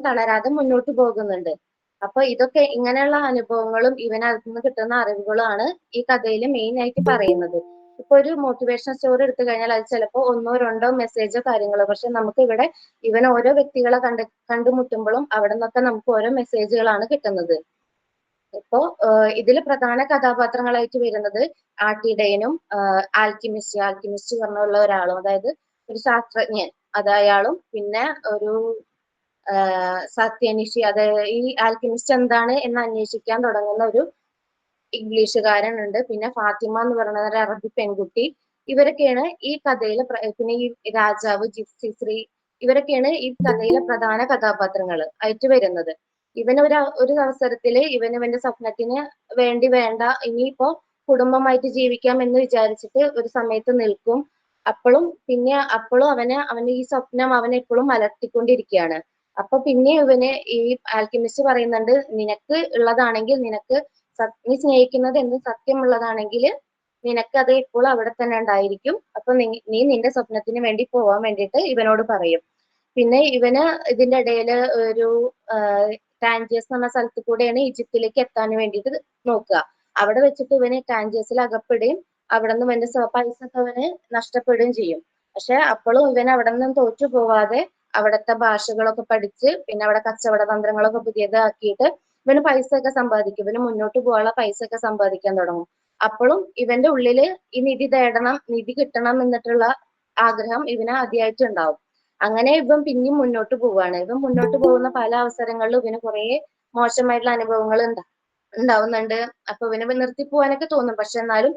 തളരാതെ മുന്നോട്ട് പോകുന്നുണ്ട്. അപ്പൊ ഇതൊക്കെ ഇങ്ങനെയുള്ള അനുഭവങ്ങളും ഇവനകത്ത് നിന്ന് കിട്ടുന്ന അറിവുകളുമാണ് ഈ കഥയിൽ മെയിൻ ആയിട്ട് പറയുന്നത്. ഇപ്പൊ ഒരു മോട്ടിവേഷൻ സ്റ്റോറി എടുത്തു കഴിഞ്ഞാൽ അത് ചിലപ്പോ ഒന്നോ രണ്ടോ മെസ്സേജോ കാര്യങ്ങളോ, പക്ഷെ നമുക്ക് ഇവിടെ ഇവൻ ഓരോ വ്യക്തികളെ കണ്ടുമുട്ടുമ്പോഴും അവിടെ നിന്നൊക്കെ നമുക്ക് ഓരോ മെസ്സേജുകളാണ് കിട്ടുന്നത്. ഇപ്പോ ഇതില് പ്രധാന കഥാപാത്രങ്ങളായിട്ട് വരുന്നത് ആട്ടിടയനും ആൽക്കിമിസ്റ്റ് പറഞ്ഞുള്ള ഒരാളും, അതായത് ഒരു ശാസ്ത്രജ്ഞൻ അയാളും, പിന്നെ ഒരു സത്യനിഷി, അതായത് ഈ ആൽക്കിമിസ്റ്റ് എന്താണ് എന്ന് അന്വേഷിക്കാൻ തുടങ്ങുന്ന ഒരു ഇംഗ്ലീഷുകാരനുണ്ട്, പിന്നെ ഫാത്തിമ എന്ന് പറയുന്ന ഒരു അറബി പെൺകുട്ടി. ഇവരൊക്കെയാണ് ഈ കഥയിലെ പിന്നെ ഈ രാജാവ് ജിപ്സി ശ്രീ, ഇവരൊക്കെയാണ് ഈ കഥയിലെ പ്രധാന കഥാപാത്രങ്ങൾ ആയിട്ട് വരുന്നത്. ഒരു അവസരത്തില് ഇവന്റെ സ്വപ്നത്തിന് വേണ്ടി വേണ്ട ഇനിയിപ്പോ കുടുംബമായിട്ട് ജീവിക്കാം എന്ന് വിചാരിച്ചിട്ട് ഒരു സമയത്ത് നിൽക്കും. അപ്പോഴും അവന് ഈ സ്വപ്നം അവനെ എപ്പോഴും അലട്ടിക്കൊണ്ടിരിക്കുകയാണ്. അപ്പൊ പിന്നെ ഇവന് ഈ ആൽക്കിമിസ്റ്റ് പറയുന്നുണ്ട്, നിനക്ക് ഉള്ളതാണെങ്കിൽ നീ സ്നേഹിക്കുന്നത് എന്ത് സത്യമുള്ളതാണെങ്കിൽ നിനക്കത് ഇപ്പോൾ അവിടെ തന്നെ ഉണ്ടായിരിക്കും. അപ്പൊ നീ നിന്റെ സ്വപ്നത്തിന് വേണ്ടി പോവാൻ വേണ്ടിയിട്ട് ഇവനോട് പറയും. പിന്നെ ഇവന് ഇതിന്റെ ഇടയിൽ ഒരു ടാൻജിയസ് എന്ന സ്ഥലത്ത് കൂടെയാണ് ഈജിപ്തിലേക്ക് എത്താൻ വേണ്ടിയിട്ട് നോക്കുക. അവിടെ വെച്ചിട്ട് ഇവന് ടാൻജിയസിൽ അകപ്പെടുകയും അവിടെ നിന്ന് ഇവന്റെ പൈസ ഒക്കെ അവന് നഷ്ടപ്പെടുകയും ചെയ്യും. പക്ഷെ അപ്പോഴും ഇവൻ അവിടെ നിന്നും തോറ്റു പോവാതെ അവിടുത്തെ ഭാഷകളൊക്കെ പഠിച്ച് പിന്നെ അവിടെ കച്ചവട തന്ത്രങ്ങളൊക്കെ പുതിയതാക്കിയിട്ട് ഇവന് പൈസ ഒക്കെ സമ്പാദിക്കും. ഇവന് മുന്നോട്ട് പോകാനുള്ള പൈസ ഒക്കെ സമ്പാദിക്കാൻ തുടങ്ങും. അപ്പോഴും ഇവന്റെ ഉള്ളില് ഈ നിധി കിട്ടണം എന്നിട്ടുള്ള ആഗ്രഹം ഇവന് ആദ്യമായിട്ട് ഉണ്ടാവും. അങ്ങനെ ഇവൻ പിന്നെയും മുന്നോട്ട് പോവാണ്. ഇവൻ മുന്നോട്ട് പോകുന്ന പല അവസരങ്ങളിലും ഇവന് കുറെ മോശമായിട്ടുള്ള അനുഭവങ്ങൾ ഉണ്ടാവുന്നുണ്ട്. അപ്പൊ ഇവന് നിർത്തി പോകാനൊക്കെ തോന്നും. പക്ഷെ എന്നാലും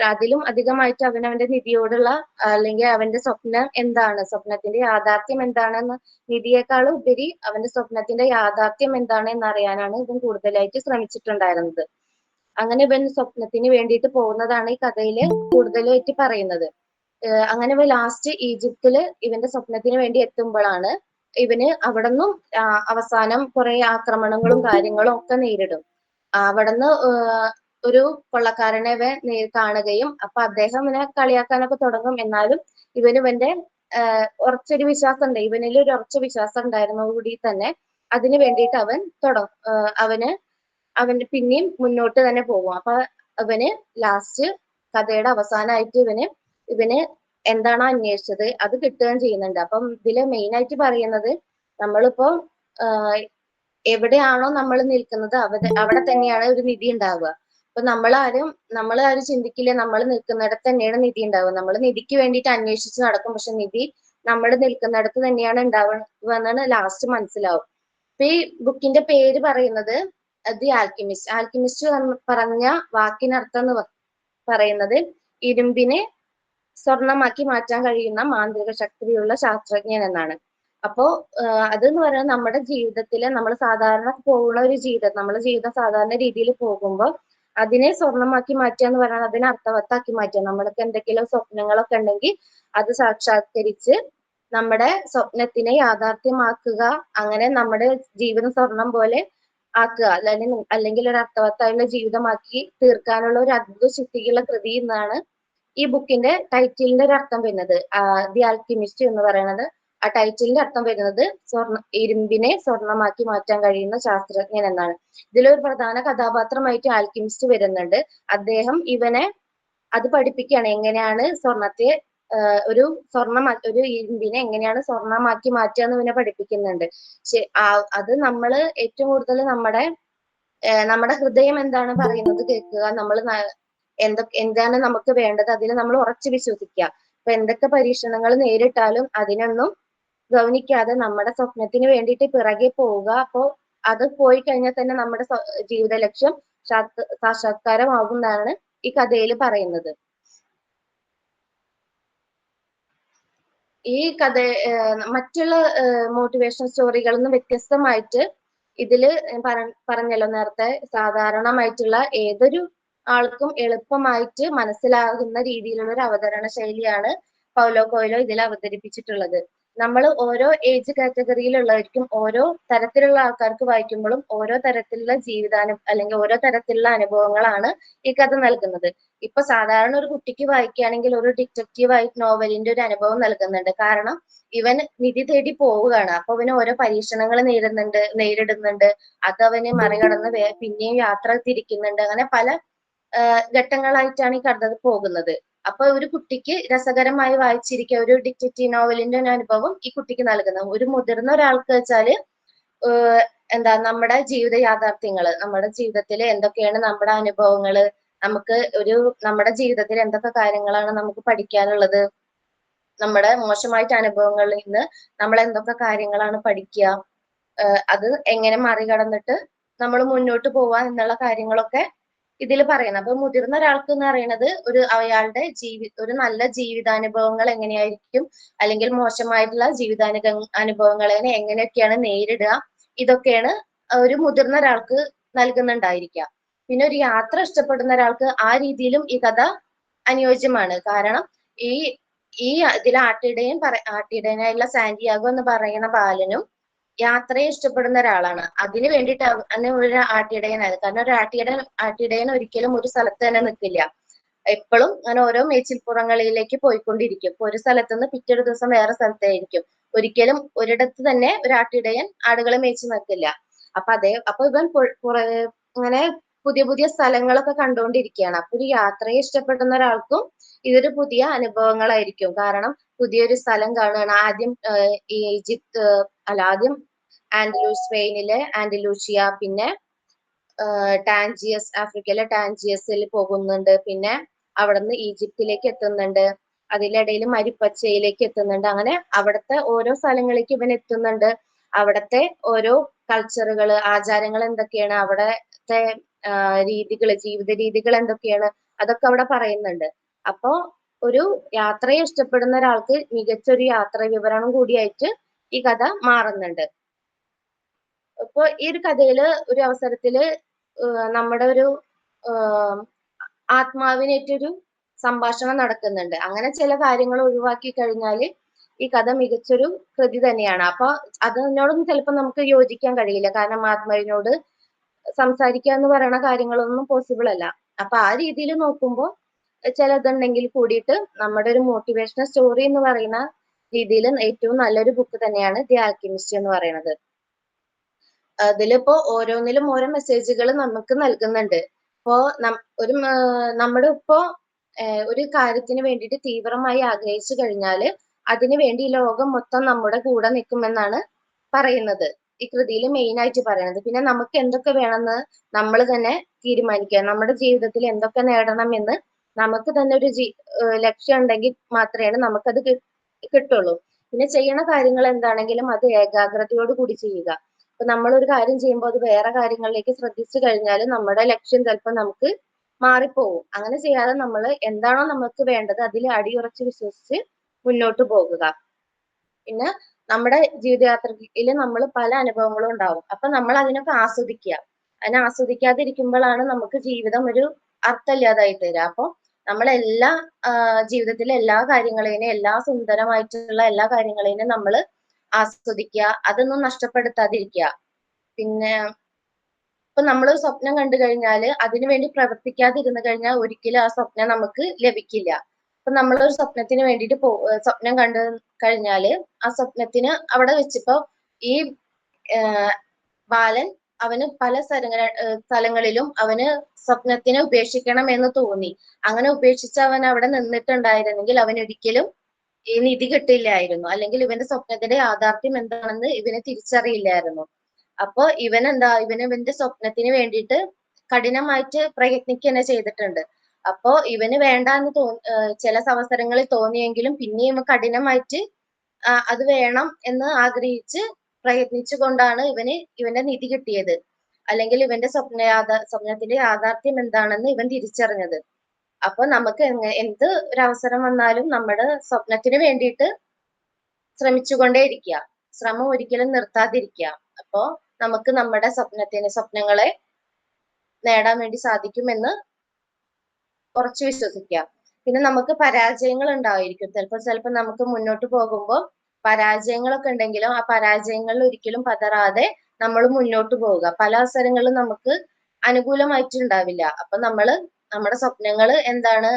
അതിലും അധികമായിട്ട് അവന്റെ നിധിയോടുള്ള അല്ലെങ്കിൽ അവന്റെ സ്വപ്നം എന്താണ്, സ്വപ്നത്തിന്റെ യാഥാർത്ഥ്യം എന്താണെന്ന്, നിധിയേക്കാളും ഉപരി അവന്റെ സ്വപ്നത്തിന്റെ യാഥാർത്ഥ്യം എന്താണ് എന്നറിയാനാണ് ഇവൻ കൂടുതലായിട്ട് ശ്രമിച്ചിട്ടുണ്ടായിരുന്നത്. അങ്ങനെ ഇവൻ സ്വപ്നത്തിന് വേണ്ടിയിട്ട് പോകുന്നതാണ് ഈ കഥയില് കൂടുതലായിട്ട് പറയുന്നത്. അങ്ങനെ ഇവ ലാസ്റ്റ് ഈജിപ്തില് ഇവന്റെ സ്വപ്നത്തിന് വേണ്ടി എത്തുമ്പോഴാണ് ഇവന് അവിടെ നിന്നും അവസാനം കുറെ ആക്രമണങ്ങളും കാര്യങ്ങളും ഒക്കെ നേരിടും. അവിടുന്ന് ഒരു കൊള്ളക്കാരനെ ഇവൻ കാണുകയും അപ്പൊ അദ്ദേഹം ഇവനെ കളിയാക്കാനൊക്കെ തുടങ്ങും. എന്നാലും ഇവന്റെ ഉറച്ചൊരു വിശ്വാസം ഉണ്ട്, ഇവനിൽ ഒരു ഉറച്ച വിശ്വാസം ഉണ്ടായിരുന്നതോടുകൂടി തന്നെ അതിനു വേണ്ടിയിട്ട് അവന് പിന്നെയും മുന്നോട്ട് തന്നെ പോകും. അപ്പൊ അവന് ലാസ്റ്റ് കഥയുടെ അവസാനമായിട്ട് ഇവന് എന്താണോ അന്വേഷിച്ചത് അത് കിട്ടുകയും ചെയ്യുന്നുണ്ട്. അപ്പം ഇതില് മെയിൻ ആയിട്ട് പറയുന്നത്, നമ്മളിപ്പോ എവിടെയാണോ നമ്മൾ നിൽക്കുന്നത് അവിടെ തന്നെയാണ് ഒരു നിധി ഉണ്ടാവുക. അപ്പൊ നമ്മളാരും ചിന്തിക്കില്ല നമ്മൾ നിൽക്കുന്നിടത്ത് തന്നെയാണ് നിധി ഉണ്ടാവുക. നമ്മൾ നിധിക്ക് വേണ്ടിയിട്ട് അന്വേഷിച്ച് നടക്കും, പക്ഷെ നിധി നമ്മൾ നിൽക്കുന്നിടത്ത് തന്നെയാണ് ഉണ്ടാവുക എന്നാണ് ലാസ്റ്റ് മനസ്സിലാവും. ഇപ്പൊ ഈ ബുക്കിന്റെ പേര് പറയുന്നത് ദി ആൽക്കിമിസ്റ്റ്. ആൽക്കിമിസ്റ്റ് പറഞ്ഞ വാക്കിനർത്ഥം എന്ന് പറയുന്നത് ഇരുമ്പിനെ സ്വർണമാക്കി മാറ്റാൻ കഴിയുന്ന മാന്ത്രിക ശക്തിയുള്ള ശാസ്ത്രജ്ഞൻ എന്നാണ്. അപ്പോ അതെന്ന് പറയുന്നത് നമ്മുടെ ജീവിതത്തില് നമ്മൾ സാധാരണ പോകുന്ന ഒരു ജീവിതം, നമ്മുടെ ജീവിതം സാധാരണ രീതിയിൽ പോകുമ്പോൾ അതിനെ സ്വർണമാക്കി മാറ്റുക എന്ന് പറയുന്നത് അതിനെ അർത്ഥവത്താക്കി മാറ്റുക. നമ്മൾക്ക് എന്തെങ്കിലും സ്വപ്നങ്ങളൊക്കെ ഉണ്ടെങ്കിൽ അത് സാക്ഷാത്കരിച്ച് നമ്മുടെ സ്വപ്നത്തിനെ യാഥാർത്ഥ്യമാക്കുക, അങ്ങനെ നമ്മുടെ ജീവിതം സ്വർണം പോലെ ആക്കുക, അല്ലെങ്കിൽ ഒരു അർത്ഥവത്തായുള്ള ജീവിതമാക്കി തീർക്കാനുള്ള ഒരു അദ്ഭുത ശക്തിയുള്ള കൃതി എന്നാണ് ഈ ബുക്കിന്റെ ടൈറ്റിലിന്റെ ഒരു അർത്ഥം വരുന്നത്. ദി ആൽക്കിമിസ്റ്റ് എന്ന് പറയുന്നത് ആ ടൈറ്റിലിന്റെ അർത്ഥം വരുന്നത് ഇരുമ്പിനെ സ്വർണമാക്കി മാറ്റാൻ കഴിയുന്ന ശാസ്ത്രജ്ഞൻ എന്നാണ്. ഇതിലൊരു പ്രധാന കഥാപാത്രമായിട്ട് ആൽക്കിമിസ്റ്റ് വരുന്നുണ്ട്. അദ്ദേഹം ഇവനെ അത് പഠിപ്പിക്കുകയാണ്, എങ്ങനെയാണ് ഒരു ഇരുമ്പിനെ എങ്ങനെയാണ് സ്വർണമാക്കി മാറ്റുക എന്ന് ഇവനെ പഠിപ്പിക്കുന്നുണ്ട്. അത് നമ്മള് ഏറ്റവും കൂടുതൽ നമ്മുടെ ഹൃദയം എന്താണ് പറയുന്നത് കേൾക്കുക, എന്താണ് നമുക്ക് വേണ്ടത് അതിൽ നമ്മൾ ഉറച്ചു വിശ്വസിക്കുക. അപ്പൊ എന്തൊക്കെ പരീക്ഷണങ്ങൾ നേരിട്ടാലും അതിനൊന്നും ഗൗനിക്കാതെ നമ്മുടെ സ്വപ്നത്തിന് വേണ്ടിയിട്ട് പിറകെ പോവുക. അപ്പോ അത് പോയി കഴിഞ്ഞാൽ തന്നെ നമ്മുടെ ജീവിത ലക്ഷ്യം സാക്ഷാത്കാരമാകുന്നതാണ് ഈ കഥയിൽ പറയുന്നത്. ഈ കഥ മറ്റുള്ള മോട്ടിവേഷൻ സ്റ്റോറികളിൽ നിന്ന് വ്യത്യസ്തമായിട്ട് ഇതില് പറഞ്ഞല്ലോ നേരത്തെ, സാധാരണമായിട്ടുള്ള ഏതൊരു ആൾക്കും എളുപ്പമായിട്ട് മനസ്സിലാകുന്ന രീതിയിലുള്ള ഒരു അവതരണ ശൈലിയാണ് പൗലോ കൊയ്ലോ ഇതിൽ അവതരിപ്പിച്ചിട്ടുള്ളത്. നമ്മൾ ഓരോ ഏജ് കാറ്റഗറിയിലുള്ളവർക്കും ഓരോ തരത്തിലുള്ള ആൾക്കാർക്ക് വായിക്കുമ്പോഴും ഓരോ തരത്തിലുള്ള അല്ലെങ്കിൽ ഓരോ തരത്തിലുള്ള അനുഭവങ്ങളാണ് ഈ കഥ നൽകുന്നത്. ഇപ്പൊ സാധാരണ ഒരു കുട്ടിക്ക് വായിക്കുകയാണെങ്കിൽ ഒരു ഡിറ്റക്റ്റീവ് ആയിട്ട് നോവലിന്റെ ഒരു അനുഭവം നൽകുന്നുണ്ട്. കാരണം ഇവൻ നിധി തേടി പോവുകയാണ്. അപ്പൊ അവന് ഓരോ പരീക്ഷണങ്ങൾ നേരിടുന്നുണ്ട്. അത് അവന് മറികടന്ന് പിന്നെയും യാത്ര തിരിക്കുന്നുണ്ട്. അങ്ങനെ പല ഘട്ടങ്ങളായിട്ടാണ് ഈ കഥ പോകുന്നത്. അപ്പൊ ഒരു കുട്ടിക്ക് രസകരമായി വായിച്ചിരിക്കുക ഒരു ഡിറ്റക്റ്റീവ് നോവലിന്റെ ഒരു അനുഭവം ഈ കുട്ടിക്ക് നൽകുന്നത്. ഒരു മുതിർന്ന ഒരാൾക്ക് വെച്ചാല് എന്താ നമ്മുടെ ജീവിത യാഥാർത്ഥ്യങ്ങള്, നമ്മുടെ ജീവിതത്തിൽ എന്തൊക്കെയാണ് നമ്മുടെ അനുഭവങ്ങള്, നമുക്ക് നമ്മുടെ ജീവിതത്തിൽ എന്തൊക്കെ കാര്യങ്ങളാണ് നമുക്ക് പഠിക്കാനുള്ളത്, നമ്മുടെ മോശമായിട്ട് അനുഭവങ്ങളിൽ നിന്ന് നമ്മൾ എന്തൊക്കെ കാര്യങ്ങളാണ് പഠിക്കുക, അത് എങ്ങനെ മറികടന്നിട്ട് നമ്മൾ മുന്നോട്ട് പോവാൻ എന്നുള്ള കാര്യങ്ങളൊക്കെ ഇതിൽ പറയുന്നത്. അപ്പൊ മുതിർന്ന ഒരാൾക്ക് എന്ന് പറയുന്നത് അയാളുടെ ഒരു നല്ല ജീവിതാനുഭവങ്ങൾ എങ്ങനെയായിരിക്കും, അല്ലെങ്കിൽ മോശമായിട്ടുള്ള അനുഭവങ്ങളെ എങ്ങനെയൊക്കെയാണ് നേരിടുക, ഇതൊക്കെയാണ് ഒരു മുതിർന്ന ഒരാൾക്ക് നൽകുന്നുണ്ടായിരിക്കുക. പിന്നെ ഒരു യാത്ര ഇഷ്ടപ്പെടുന്ന ഒരാൾക്ക് ആ രീതിയിലും ഈ കഥ അനുയോജ്യമാണ്. കാരണം ഈ ഈ ഇതിൽ ആട്ടിടയനായുള്ള സാന്റിയാഗോ എന്ന് പറയുന്ന ബാലനും യാത്രയെ ഇഷ്ടപ്പെടുന്ന ഒരാളാണ്. അതിന് വേണ്ടിയിട്ട് ഒരു ആട്ടിടയനായത്. കാരണം ഒരു ആട്ടിടയൻ ഒരിക്കലും ഒരു സ്ഥലത്ത് തന്നെ നിൽക്കില്ല. എപ്പോഴും അങ്ങനെ ഓരോ മേച്ചിൽപ്പുറങ്ങളിലേക്ക് പോയിക്കൊണ്ടിരിക്കും. ഇപ്പൊ ഒരു സ്ഥലത്ത് നിന്ന് പിറ്റൊരു ദിവസം വേറെ സ്ഥലത്തായിരിക്കും. ഒരിക്കലും ഒരിടത്ത് തന്നെ ഒരു ആട്ടിടയൻ ആടുകളെ മേയിച്ചു നിൽക്കില്ല. അപ്പൊ ഇവൻ ഇങ്ങനെ പുതിയ പുതിയ സ്ഥലങ്ങളൊക്കെ കണ്ടുകൊണ്ടിരിക്കുകയാണ്. അപ്പൊ ഒരു യാത്രയെ ഇഷ്ടപ്പെടുന്ന ഒരാൾക്കും ഇതൊരു പുതിയ അനുഭവങ്ങളായിരിക്കും. കാരണം പുതിയൊരു സ്ഥലം കാണുകയാണ്. ആദ്യം സ്പെയിനിലെ ആൻഡലൂസിയ, പിന്നെ ആഫ്രിക്കയിലെ ടാഞ്ചിയസിൽ പോകുന്നുണ്ട്. പിന്നെ അവിടുന്ന് ഈജിപ്തിലേക്ക് എത്തുന്നുണ്ട്. അതിനിടയിൽ മരുപ്പച്ചയിലേക്ക് എത്തുന്നുണ്ട്. അങ്ങനെ അവിടുത്തെ ഓരോ സ്ഥലങ്ങളിലേക്ക് ഇവൻ എത്തുന്നുണ്ട്. അവിടുത്തെ ഓരോ കൾച്ചറുകള്, ആചാരങ്ങൾ എന്തൊക്കെയാണ്, അവിടത്തെ ജീവിത രീതികൾ എന്തൊക്കെയാണ്, അതൊക്കെ അവിടെ പറയുന്നുണ്ട്. അപ്പോ ഒരു യാത്രയെ ഇഷ്ടപ്പെടുന്ന ഒരാൾക്ക് മികച്ചൊരു യാത്രാ വിവരണം കൂടിയായിട്ട് ഈ കഥ മാറുന്നുണ്ട്. ഇപ്പൊ ഈ ഒരു കഥയില് ഒരു അവസരത്തില് നമ്മുടെ ഒരു ആത്മാവിനേറ്റൊരു സംഭാഷണം നടക്കുന്നുണ്ട്. അങ്ങനെ ചില കാര്യങ്ങൾ ഒഴിവാക്കി കഴിഞ്ഞാല് ഈ കഥ മികച്ചൊരു കൃതി തന്നെയാണ്. അപ്പൊ അതിനോടൊന്നും ചിലപ്പോൾ നമുക്ക് യോജിക്കാൻ കഴിയില്ല. കാരണം ആത്മാവിനോട് സംസാരിക്കുക എന്ന് പറയുന്ന കാര്യങ്ങളൊന്നും പോസിബിൾ അല്ല. അപ്പൊ ആ രീതിയിൽ നോക്കുമ്പോൾ ചിലതുണ്ടെങ്കിൽ കൂടിയിട്ട് നമ്മുടെ ഒരു മോട്ടിവേഷണൽ സ്റ്റോറി എന്ന് പറയുന്ന രീതിയിൽ ഏറ്റവും നല്ലൊരു ബുക്ക് തന്നെയാണ് ദി ആൽക്കെമിസ്റ്റ് എന്ന് പറയുന്നത്. അതിലിപ്പോ ഓരോന്നിലും ഓരോ മെസ്സേജുകൾ നമുക്ക് നൽകുന്നുണ്ട്. ഇപ്പോ നമ്മുടെ ഒരു കാര്യത്തിന് വേണ്ടിയിട്ട് തീവ്രമായി ആഗ്രഹിച്ചു കഴിഞ്ഞാല് അതിനു വേണ്ടി ലോകം മൊത്തം നമ്മുടെ കൂടെ നിൽക്കുമെന്നാണ് പറയുന്നത്. ഈ കൃതിയിൽ മെയിൻ ആയിട്ട് പറയുന്നത്. പിന്നെ നമുക്ക് എന്തൊക്കെ വേണമെന്ന് നമ്മൾ തന്നെ തീരുമാനിക്കുക. നമ്മുടെ ജീവിതത്തിൽ എന്തൊക്കെ നേടണം എന്ന് നമുക്ക് തന്നെ ഒരു ലക്ഷ്യം ഉണ്ടെങ്കിൽ മാത്രമേ നമുക്കത് കിട്ടുള്ളൂ. പിന്നെ ചെയ്യണ കാര്യങ്ങൾ എന്താണെങ്കിലും അത് ഏകാഗ്രതയോട് കൂടി ചെയ്യുക. അപ്പൊ നമ്മൾ ഒരു കാര്യം ചെയ്യുമ്പോൾ അത് വേറെ കാര്യങ്ങളിലേക്ക് ശ്രദ്ധിച്ചു കഴിഞ്ഞാൽ നമ്മുടെ ലക്ഷ്യം ചിലപ്പോൾ നമുക്ക് മാറിപ്പോവും. അങ്ങനെ ചെയ്യാതെ നമ്മൾ എന്താണോ നമുക്ക് വേണ്ടത് അതിൽ അടിയുറച്ച് വിശ്വസിച്ച് മുന്നോട്ട് പോകുക. പിന്നെ നമ്മുടെ ജീവിതയാത്രയിൽ നമ്മൾ പല അനുഭവങ്ങളും ഉണ്ടാവും. അപ്പൊ നമ്മൾ അതിനൊക്കെ ആസ്വദിക്കുക. അതിനെ ആസ്വദിക്കാതിരിക്കുമ്പോഴാണ് നമുക്ക് ജീവിതം ഒരു അർത്ഥമില്ലാതായി തരിക. അപ്പൊ നമ്മളെല്ലാ ജീവിതത്തിലെ എല്ലാ കാര്യങ്ങളെയും, എല്ലാ സുന്ദരമായിട്ടുള്ള എല്ലാ കാര്യങ്ങളെയും നമ്മൾ ആസ്വദിക്കുക, അതൊന്നും നഷ്ടപ്പെടുത്താതിരിക്കുക. പിന്നെ ഇപ്പൊ നമ്മൾ സ്വപ്നം കണ്ടു കഴിഞ്ഞാൽ അതിനു വേണ്ടി പ്രവർത്തിക്കാതിരുന്നു കഴിഞ്ഞാൽ ഒരിക്കലും ആ സ്വപ്നം നമുക്ക് ലഭിക്കില്ല. അപ്പൊ നമ്മളൊരു സ്വപ്നത്തിന് വേണ്ടിയിട്ട് സ്വപ്നം കണ്ടു കഴിഞ്ഞാല് ആ സ്വപ്നത്തിന് അവിടെ വെച്ചിപ്പോ ഈ ബാലൻ അവന് പല സ്ഥലങ്ങളിലും അവന് സ്വപ്നത്തിനെ ഉപേക്ഷിക്കണം എന്ന് തോന്നി. അങ്ങനെ ഉപേക്ഷിച്ച് അവൻ അവിടെ നിന്നിട്ടുണ്ടായിരുന്നെങ്കിൽ അവൻ ഒരിക്കലും ഈ നിധി കിട്ടില്ലായിരുന്നു. അല്ലെങ്കിൽ ഇവന്റെ സ്വപ്നത്തിന്റെ യാഥാർത്ഥ്യം എന്താണെന്ന് ഇവന് തിരിച്ചറിയില്ലായിരുന്നു. അപ്പൊ ഇവന്റെ സ്വപ്നത്തിന് വേണ്ടിയിട്ട് കഠിനമായിട്ട് പ്രയത്നിക്കുക തന്നെ ചെയ്തിട്ടുണ്ട്. അപ്പോ ഇവന് വേണ്ട എന്ന് ചില അവസരങ്ങളിൽ തോന്നിയെങ്കിലും പിന്നെ ഇവ കഠിനമായിട്ട് അത് വേണം എന്ന് ആഗ്രഹിച്ച് പ്രയത്നിച്ചുകൊണ്ടാണ് ഇവന്റെ നിധി കിട്ടിയത്. അല്ലെങ്കിൽ ഇവന്റെ സ്വപ്നത്തിന്റെ യാഥാർത്ഥ്യം എന്താണെന്ന് ഇവൻ തിരിച്ചറിഞ്ഞത്. അപ്പൊ നമുക്ക് എന്ത് ഒരവസരം വന്നാലും നമ്മുടെ സ്വപ്നത്തിന് വേണ്ടിയിട്ട് ശ്രമിച്ചുകൊണ്ടേയിരിക്കുക. ശ്രമം ഒരിക്കലും നിർത്താതിരിക്കുക. അപ്പോ നമുക്ക് നമ്മുടെ സ്വപ്നങ്ങളെ നേടാൻ വേണ്ടി സാധിക്കുമെന്ന് ഉറച്ചു വിശ്വസിക്കാം. പിന്നെ നമുക്ക് പരാജയങ്ങൾ ഉണ്ടായിരിക്കും. ചിലപ്പോൾ നമുക്ക് മുന്നോട്ട് പോകുമ്പോൾ പരാജയങ്ങളൊക്കെ ഉണ്ടെങ്കിലും ആ പരാജയങ്ങളിൽ ഒരിക്കലും പതറാതെ നമ്മൾ മുന്നോട്ട് പോവുക. പല അവസരങ്ങളും നമുക്ക് അനുകൂലമായിട്ടുണ്ടാവില്ല. അപ്പൊ നമ്മുടെ സ്വപ്നങ്ങൾ എന്താണ്,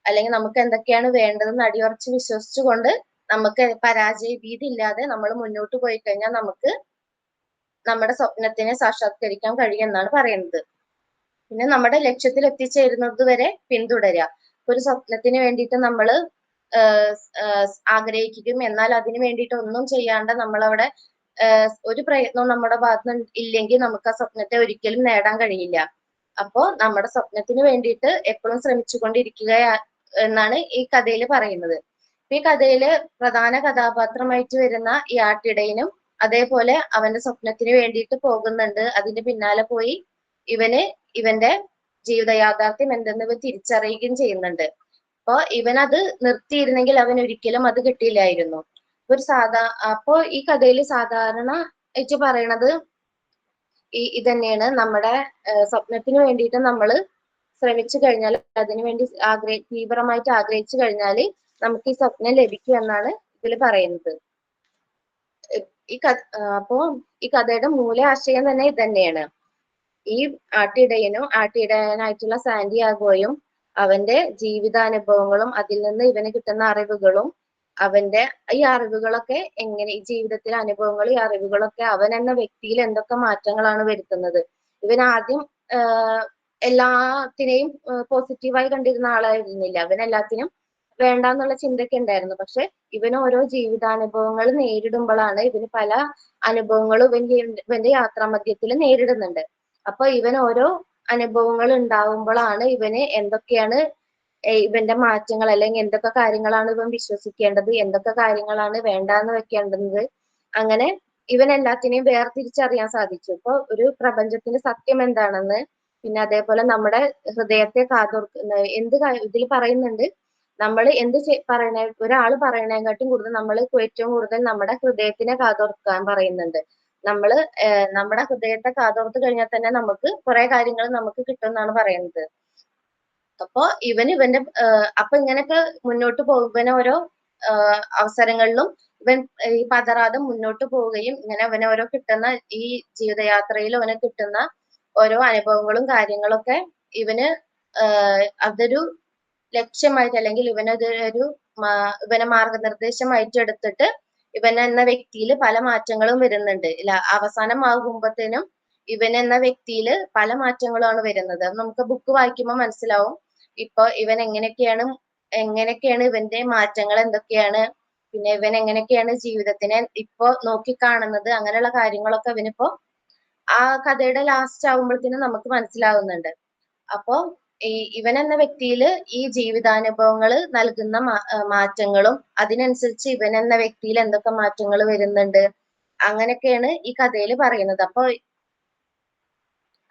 അല്ലെങ്കിൽ നമുക്ക് എന്തൊക്കെയാണ് വേണ്ടതെന്ന് അടിയുറച്ച് വിശ്വസിച്ചുകൊണ്ട് നമുക്ക് പരാജയ ഭീതി ഇല്ലാതെ നമ്മൾ മുന്നോട്ട് പോയി കഴിഞ്ഞാൽ നമുക്ക് നമ്മുടെ സ്വപ്നത്തിനെ സാക്ഷാത്കരിക്കാൻ കഴിയും എന്നാണ് പറയുന്നത്. പിന്നെ നമ്മുടെ ലക്ഷ്യത്തിൽ എത്തിച്ചേരുന്നത് വരെ പിന്തുടരുക. ഒരു സ്വപ്നത്തിന് വേണ്ടിയിട്ട് നമ്മൾ ആഗ്രഹിക്കും, എന്നാൽ അതിന് വേണ്ടിയിട്ട് ഒന്നും ചെയ്യാണ്ട് നമ്മളവിടെ ഒരു പ്രയത്നവും നമ്മുടെ ഭാഗത്ത് ഇല്ലെങ്കിൽ നമുക്ക് ആ സ്വപ്നത്തെ ഒരിക്കലും നേടാൻ കഴിയില്ല. അപ്പോ നമ്മുടെ സ്വപ്നത്തിന് വേണ്ടിയിട്ട് എപ്പോഴും ശ്രമിച്ചുകൊണ്ടിരിക്കുക എന്നാണ് ഈ കഥയിൽ പറയുന്നത്. ഈ കഥയില് പ്രധാന കഥാപാത്രമായിട്ട് വരുന്ന ഈ ആട്ടിടയനും അതേപോലെ അവന്റെ സ്വപ്നത്തിന് വേണ്ടിയിട്ട് പോകുന്നുണ്ട്. അതിന്റെ പിന്നാലെ പോയി ഇവന്റെ ജീവിത യാഥാർത്ഥ്യം എന്തെന്ന് ഇവൻ തിരിച്ചറിയുകയും ചെയ്യുന്നുണ്ട്. അപ്പൊ ഇവനത് നിർത്തിയിരുന്നെങ്കിൽ അവൻ ഒരിക്കലും അത് കിട്ടിയില്ലായിരുന്നു. അപ്പോ ഈ കഥയിൽ സാധാരണ ആയിട്ട് പറയണത് ഇതന്നെയാണ്. നമ്മുടെ സ്വപ്നത്തിന് വേണ്ടിയിട്ട് നമ്മൾ ശ്രമിച്ചു കഴിഞ്ഞാൽ, അതിനുവേണ്ടി തീവ്രമായിട്ട് ആഗ്രഹിച്ചു കഴിഞ്ഞാൽ നമുക്ക് ഈ സ്വപ്നം ലഭിക്കും എന്നാണ് ഇതിൽ പറയുന്നത്. അപ്പോ ഈ കഥയുടെ മൂല ആശയം തന്നെ ഇത് തന്നെയാണ്. ഈ ആട്ടിടയനായിട്ടുള്ള സാന്റിയാഗോയും അവന്റെ ജീവിതാനുഭവങ്ങളും അതിൽ നിന്ന് ഇവന് കിട്ടുന്ന അറിവുകളും അവന്റെ ഈ അറിവുകളൊക്കെ എങ്ങനെ, ഈ ജീവിതത്തിലെ അനുഭവങ്ങൾ, ഈ അറിവുകളൊക്കെ അവൻ എന്ന വ്യക്തിയിൽ എന്തൊക്കെ മാറ്റങ്ങളാണ് വരുത്തുന്നത്. ഇവൻ ആദ്യം എല്ലാത്തിനെയും പോസിറ്റീവായി കണ്ടിരുന്ന ആളായിരുന്നില്ല. അവൻ എല്ലാത്തിനും വേണ്ടാന്നുള്ള ചിന്തയൊക്കെ ഉണ്ടായിരുന്നു. പക്ഷെ ഇവന് ഓരോ ജീവിതാനുഭവങ്ങൾ നേരിടുമ്പോഴാണ് ഇവന് പല അനുഭവങ്ങളും ഇവന്റെ യാത്രാമധ്യത്തിൽ നേരിടുന്നുണ്ട്. അപ്പൊ ഇവൻ ഓരോ അനുഭവങ്ങൾ ഉണ്ടാവുമ്പോഴാണ് ഇവന് എന്തൊക്കെയാണ് ഇവന്റെ മാറ്റങ്ങൾ, അല്ലെങ്കിൽ എന്തൊക്കെ കാര്യങ്ങളാണ് ഇവൻ വിശ്വസിക്കേണ്ടത്, എന്തൊക്കെ കാര്യങ്ങളാണ് വേണ്ടാന്ന് വെക്കേണ്ടത്, അങ്ങനെ ഇവൻ എല്ലാത്തിനെയും വേർതിരിച്ചറിയാൻ സാധിച്ചു. ഇപ്പൊ ഒരു പ്രപഞ്ചത്തിന്റെ സത്യം എന്താണെന്ന്, പിന്നെ അതേപോലെ നമ്മുടെ ഹൃദയത്തെ എന്ത് ഇതിൽ പറയുന്നുണ്ട്, നമ്മൾ എന്ത് ഒരാള് പറയണേക്കാട്ടും കൂടുതൽ നമ്മൾ ഏറ്റവും കൂടുതൽ നമ്മുടെ ഹൃദയത്തിനെ കാതോർക്കാൻ പറയുന്നുണ്ട്. നമ്മുടെ ഹൃദയത്തെ കാതോർത്ത് കഴിഞ്ഞാൽ തന്നെ നമുക്ക് കുറെ കാര്യങ്ങൾ നമുക്ക് കിട്ടും എന്നാണ് പറയുന്നത്. അപ്പൊ അപ്പൊ ഇങ്ങനെയൊക്കെ മുന്നോട്ട് പോകുന്ന ഓരോ അവസരങ്ങളിലും ഇവൻ ഈ പതറാതെ മുന്നോട്ട് പോവുകയും ഇങ്ങനെ അവന് ഓരോ കിട്ടുന്ന ഈ ജീവിതയാത്രയിൽ അവന് കിട്ടുന്ന ഓരോ അനുഭവങ്ങളും കാര്യങ്ങളൊക്കെ ഇവന് അതൊരു ലക്ഷ്യമായിട്ട്, അല്ലെങ്കിൽ ഇവനെ മാർഗനിർദ്ദേശമായിട്ട് എടുത്തിട്ട് ഇവൻ എന്ന വ്യക്തിയിൽ പല മാറ്റങ്ങളും വരുന്നുണ്ട്. അവസാനമാകുമ്പോഴത്തേനും ഇവൻ എന്ന വ്യക്തിയിൽ പല മാറ്റങ്ങളാണ് വരുന്നത്. നമുക്ക് ബുക്ക് വായിക്കുമ്പോൾ മനസ്സിലാവും ഇപ്പൊ ഇവൻ എങ്ങനെയൊക്കെയാണ് ഇവന്റെ മാറ്റങ്ങൾ എന്തൊക്കെയാണ്, പിന്നെ ഇവൻ എങ്ങനെയൊക്കെയാണ് ജീവിതത്തിനെ ഇപ്പൊ നോക്കിക്കാണുന്നത്, അങ്ങനെയുള്ള കാര്യങ്ങളൊക്കെ ഇവനിപ്പോ ആ കഥയുടെ ലാസ്റ്റ് ആകുമ്പോഴത്തേനും നമുക്ക് മനസ്സിലാവുന്നുണ്ട്. അപ്പോ ഇവൻ എന്ന വ്യക്തിയിൽ ഈ ജീവിതാനുഭവങ്ങൾ നൽകുന്ന മാറ്റങ്ങളും അതിനനുസരിച്ച് ഇവൻ എന്ന വ്യക്തിയിൽ എന്തൊക്കെ മാറ്റങ്ങൾ വരുന്നുണ്ട്, അങ്ങനെയൊക്കെയാണ് ഈ കഥയിൽ പറയുന്നത്.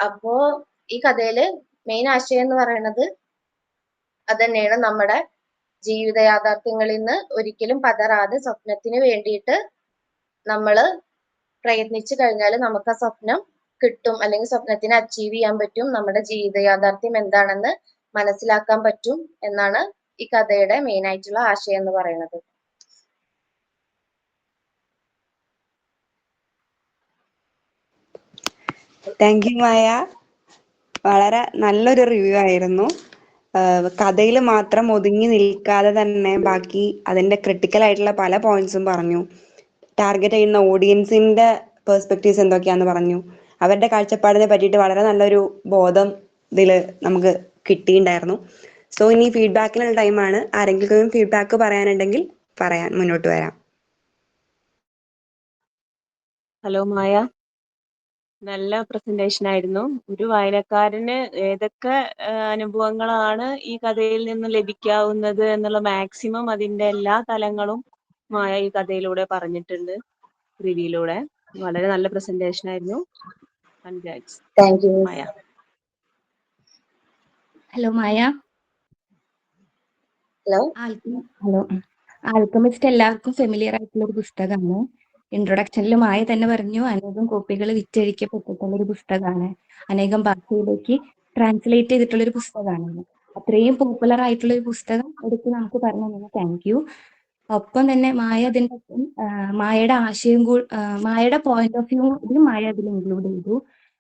അപ്പോ ഈ കഥയില് മെയിൻ ആശയം എന്ന് പറയുന്നത് അതന്നെയാണ്. നമ്മുടെ ജീവിത യാഥാർത്ഥ്യങ്ങളിൽ നിന്ന് ഒരിക്കലും പതറാതെ സ്വപ്നത്തിന് വേണ്ടിയിട്ട് നമ്മൾ പ്രയത്നിച്ചു കഴിഞ്ഞാൽ നമുക്ക് ആ സ്വപ്നം കിട്ടും, അല്ലെങ്കിൽ സ്വപ്നത്തിനെ അച്ചീവ് ചെയ്യാൻ പറ്റും, നമ്മുടെ ജീവിത യാഥാർത്ഥ്യം എന്താണെന്ന് മനസ്സിലാക്കാൻ പറ്റും എന്നാണ് ഈ കഥയുടെ മെയിൻ ആയിട്ടുള്ള ആശയം എന്ന് പറയുന്നത്. താങ്ക് യു മായ. വളരെ നല്ലൊരു റിവ്യൂ ആയിരുന്നു. കഥയിൽ മാത്രം ഒതുങ്ങി നിൽക്കാതെ തന്നെ ബാക്കി അതിന്റെ ക്രിട്ടിക്കൽ ആയിട്ടുള്ള പല പോയിന്റ്സും പറഞ്ഞു. ടാർഗറ്റ് ചെയ്യുന്ന ഓഡിയൻസിന്റെ പെർസ്പെക്റ്റീവ്സ് എന്തൊക്കെയാന്ന് പറഞ്ഞു. അവരുടെ കാഴ്ചപ്പാടിനെ പറ്റിയിട്ട് വളരെ നല്ലൊരു ബോധം ഇതിൽ നമുക്ക് കിട്ടിയിട്ടുണ്ടായിരുന്നു. സോ ഇനി ഫീഡ്ബാക്കിനുള്ള ടൈമാണ്. ആരെങ്കിലും ഫീഡ്ബാക്ക് പറയാനുണ്ടെങ്കിൽ മുന്നോട്ട് വരാം. ഹലോ മായ, നല്ല പ്രസന്റേഷൻ ആയിരുന്നു. ഒരു വായനക്കാരന് ഏതൊക്കെ അനുഭവങ്ങളാണ് ഈ കഥയിൽ നിന്ന് ലഭിക്കാവുന്നത് എന്നുള്ള മാക്സിമം അതിന്റെ എല്ലാ തലങ്ങളും മായ ഈ കഥയിലൂടെ പറഞ്ഞിട്ടുണ്ട്. റിവ്യൂയിലൂടെ വളരെ നല്ല പ്രസന്റേഷൻ ആയിരുന്നു. Congrats. Thank you Maya. Hello Maya. Hello. Alchemist എല്ലാവർക്കും ഫെമിലിയർ ആയിട്ടുള്ള ഒരു പുസ്തകമാണ്. ഇൻട്രൊഡക്ഷനിൽ മായ തന്നെ പറഞ്ഞു അനേകം കോപ്പികൾ വിറ്റഴിക്കപ്പെട്ടിട്ടുള്ള ഒരു പുസ്തകമാണ്, അനേകം ഭാഷയിലേക്ക് ട്രാൻസ്ലേറ്റ് ചെയ്തിട്ടുള്ള ഒരു പുസ്തകമാണ്. അത്രയും പോപ്പുലർ ആയിട്ടുള്ള ഒരു പുസ്തകം എടുത്ത് നമുക്ക് പറഞ്ഞു തന്നെ താങ്ക് യു. ഒപ്പം തന്നെ മായ അതിൻ്റെ ഒപ്പം മായയുടെ ആശയം മായയുടെ പോയിന്റ് ഓഫ് വ്യൂ കൂടി മായ അതിൽ ഇൻക്ലൂഡ് ചെയ്തു.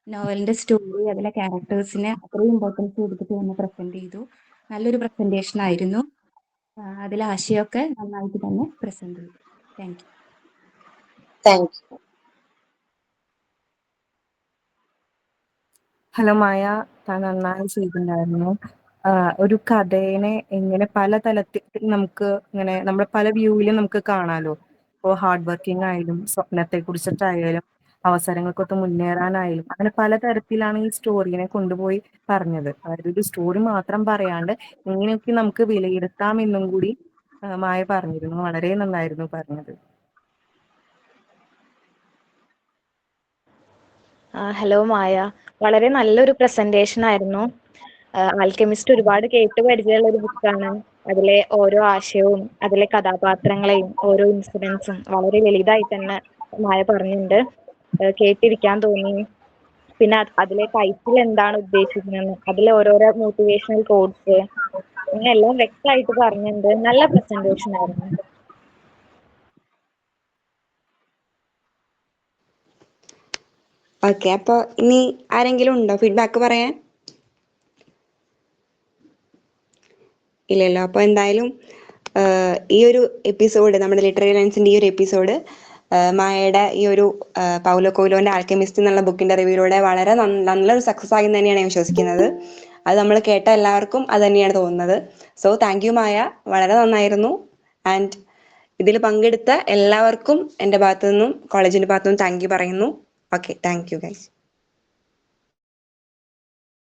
നോവലിന്റെ സ്റ്റോറി, അതിലെ ക്യാരക്ടേഴ്സിനെ അത്രയും ഇമ്പോർട്ടൻസ് കൊടുത്തിട്ട് തന്നെ പ്രസന്റ് ചെയ്തു. നല്ലൊരു പ്രസന്റേഷൻ ആയിരുന്നു. അതിലെ ആശയമൊക്കെ നന്നായിട്ട് തന്നെ പ്രസന്റ് ചെയ്തു. Thank you. Thank you. Hello Maya, താൻ നന്നായി ചെയ്തിട്ടുണ്ടായിരുന്നു. ഒരു കഥേനെ എങ്ങനെ പല തലത്തിൽ നമുക്ക് ഇങ്ങനെ നമ്മുടെ പല വ്യൂവിലും നമുക്ക് കാണാലോ. ഇപ്പോൾ ഹാർഡ് വർക്കിംഗ് ആയാലും സ്വപ്നത്തെ കുറിച്ചിട്ടായാലും അവസരങ്ങൾക്കൊത്ത് മുന്നേറാനായാലും അങ്ങനെ പലതരത്തിലാണ് ഈ സ്റ്റോറീനെ കൊണ്ടുപോയി പറഞ്ഞത്. അതായത് ഒരു സ്റ്റോറി മാത്രം പറയാണ്ട് എങ്ങനെയൊക്കെ നമുക്ക് വിലയിരുത്താം എന്നും കൂടി മായ പറഞ്ഞിരുന്നു. വളരെ നന്നായിരുന്നു പറഞ്ഞത്. ഹലോ മായ, വളരെ നല്ലൊരു പ്രസന്റേഷൻ ആയിരുന്നു. ആൽക്കെമിസ്റ്റ് ഒരുപാട് കേട്ട് പരിചയമുള്ള ഒരു ബുക്കാണ്. അതിലെ ഓരോ ആശയവും അതിലെ കഥാപാത്രങ്ങളെയും ഓരോ ഇൻസിഡൻസും വളരെ ലളിതമായി തന്നെ മായ പറഞ്ഞിട്ടുണ്ട്. കേട്ടിരിക്കാൻ തോന്നി. പിന്നെ അതിലെ ടൈറ്റിൽ എന്താണ് ഉദ്ദേശിക്കുന്നത്, അതിലെ ഓരോരോ മോട്ടിവേഷണൽ കോഡ്സ്, അങ്ങനെ എല്ലാം വ്യക്തമായിട്ട് പറഞ്ഞിട്ടുണ്ട്. നല്ല പ്രസന്റേഷൻ ആയിരുന്നു. ഓക്കെ, അപ്പോൾ ഇനി ആരെങ്കിലും ഉണ്ടോ ഫീഡ്ബാക്ക് പറയാൻ? ഇല്ലല്ലോ. അപ്പോൾ എന്തായാലും ഈ ഒരു എപ്പിസോഡ്, നമ്മുടെ ലിറ്റററി ലൈൻസിൻ്റെ ഈ ഒരു എപ്പിസോഡ് മായയുടെ ഈ ഒരു പൗലോ കൊയ്ലോന്റെ ആൽക്കെമിസ്റ്റ് എന്നുള്ള ബുക്കിന്റെ റിവ്യൂയിലൂടെ വളരെ നല്ലൊരു സക്സസ് ആയി തന്നെയാണ് ഞാൻ വിശ്വസിക്കുന്നത്. അത് നമ്മൾ കേട്ട എല്ലാവർക്കും അത് തന്നെയാണ് തോന്നുന്നത്. സോ താങ്ക് യു മായ, വളരെ നന്നായിരുന്നു. ആൻഡ് ഇതിൽ പങ്കെടുത്ത എല്ലാവർക്കും എൻ്റെ ഭാഗത്തു നിന്നും കോളേജിൻ്റെ ഭാഗത്തു നിന്നും താങ്ക് യു പറയുന്നു. Okay, thank you guys.